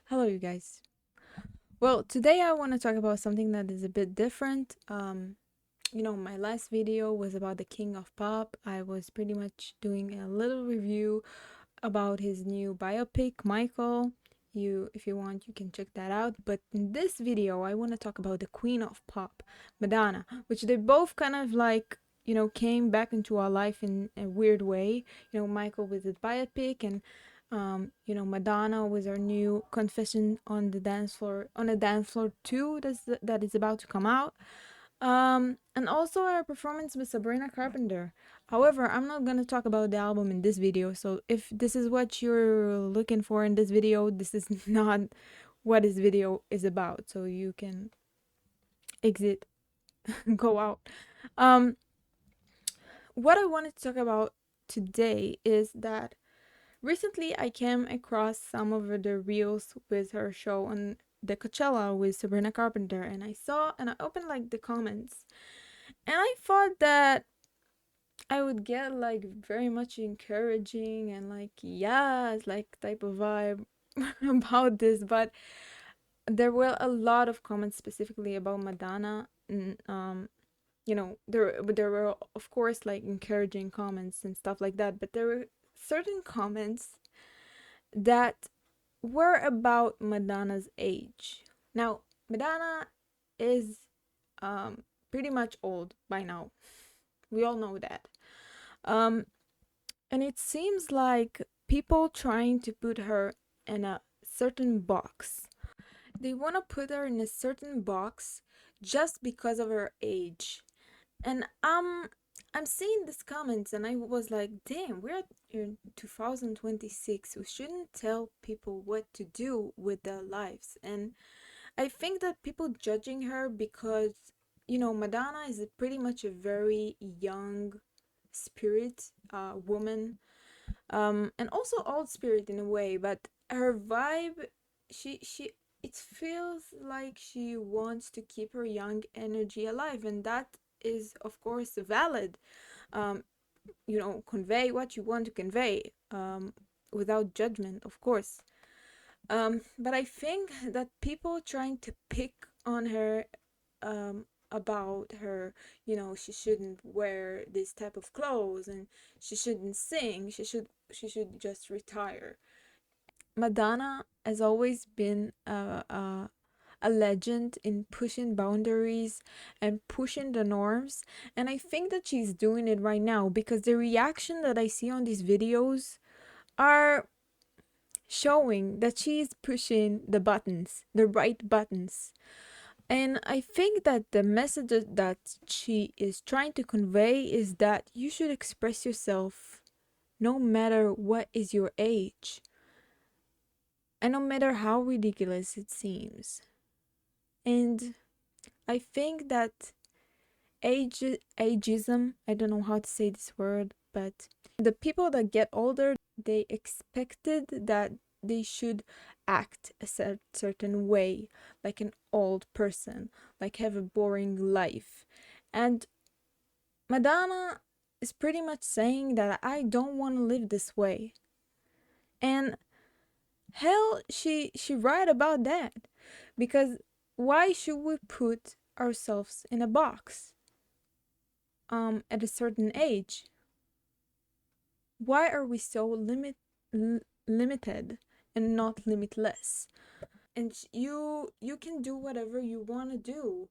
Hello, you guys. Well, today I want to talk about something that is a bit different. My last video was about the King of Pop. I was pretty much doing a little review about his new biopic, Michael. If you want, you can check that out. But in this video, I want to talk about the Queen of Pop, Madonna, which they both kind of came back into our life in a weird way. Michael with his biopic and Madonna with her new Confession on the dance floor too, that is about to come out. And also her performance with Sabrina Carpenter. However, I'm not gonna talk about the album in this video, so if this is what you're looking for in this video, this is not what this video is about. So you can exit, go out. Um, what I wanted to talk about today is that recently I came across some of the reels with her show on the Coachella with Sabrina Carpenter, and I opened like the comments, and I thought that I would get like very much encouraging and like yes, like type of vibe about this, but there were a lot of comments specifically about Madonna. And, there were of course like encouraging comments and stuff like that, but there were certain comments that were about Madonna's age. Now, Madonna is pretty much old by now. We all know that. Um, and it seems like people trying to put her in a certain box. They want to put her in a certain box just because of her age. And I'm seeing these comments and I was like, damn, we're in 2026. We shouldn't tell people what to do with their lives. And I think that people judging her because, Madonna is pretty much a very young spirit, woman, and also old spirit in a way, but her vibe, she it feels like she wants to keep her young energy alive, and that is of course valid. um Convey what you want to convey, without judgment, of course. But I think that people trying to pick on her, about her, she shouldn't wear this type of clothes and she shouldn't sing, she should just retire. Madonna has always been a legend in pushing boundaries and pushing the norms, and I think that she's doing it right now because the reaction that I see on these videos are showing that she's pushing the buttons, the right buttons. And I think that the message that she is trying to convey is that you should express yourself no matter what is your age and no matter how ridiculous it seems. And I think that ageism, I don't know how to say this word, but the people that get older, they expected that they should act a certain way, like an old person, like have a boring life. And Madonna is pretty much saying that I don't want to live this way. And hell, she right about that. Because why should we put ourselves in a box at a certain age? Why are we so limited and not limitless? And you can do whatever you want to do,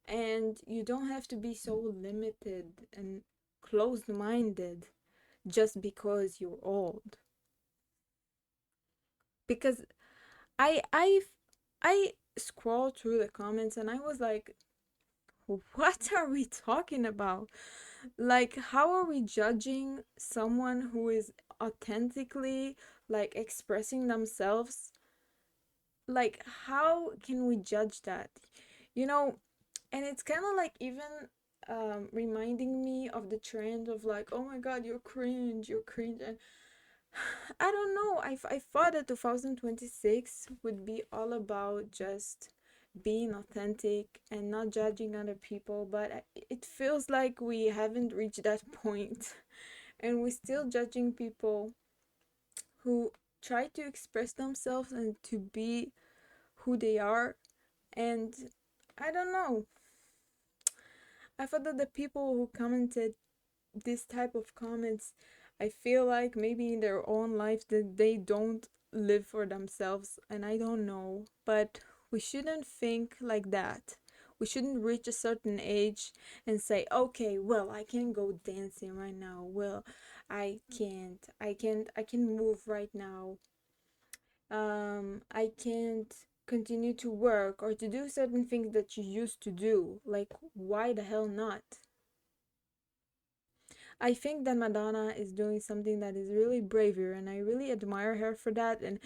and you don't have to be so limited and closed-minded just because you're old. Because I I I scrolled through the comments and I was like, what are we talking about? Like, how are we judging someone who is authentically like expressing themselves? Like, how can we judge that? You know, and it's kind of like even reminding me of the trend of like, oh my god, you're cringe. And I don't know, I thought that 2026 would be all about just being authentic and not judging other people, but it feels like we haven't reached that point and we're still judging people who try to express themselves and to be who they are. And I don't know, I thought that the people who commented this type of comments, I feel like maybe in their own life that they don't live for themselves, and I don't know, but we shouldn't think like that. We shouldn't reach a certain age and say, okay, well, I can go dancing right now. Well, I can move right now. I can't continue to work or to do certain things that you used to do. Like, why the hell not? I think that Madonna is doing something that is really braver, and I really admire her for that. And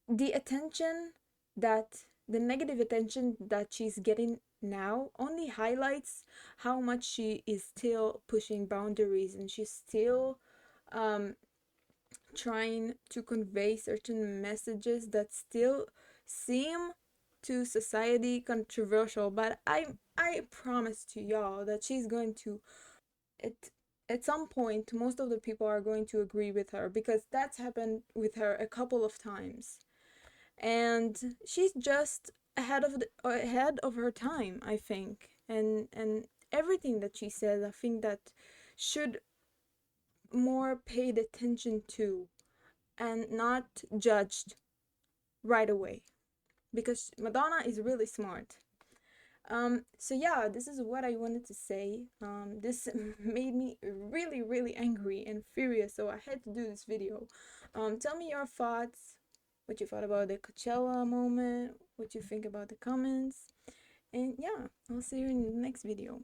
the attention that the negative attention that she's getting now only highlights how much she is still pushing boundaries, and she's still um, trying to convey certain messages that still seem to society controversial. But I promise to y'all that she's going to, it at some point most of the people are going to agree with her, because that's happened with her a couple of times, and she's just ahead of her time, I think. And everything that she says, I think that should more paid attention to and not judged right away, because Madonna is really smart. So yeah, this is what I wanted to say. This made me really, really angry and furious, so I had to do this video. Tell me your thoughts, what you thought about the Coachella moment, what you think about the comments, and yeah, I'll see you in the next video.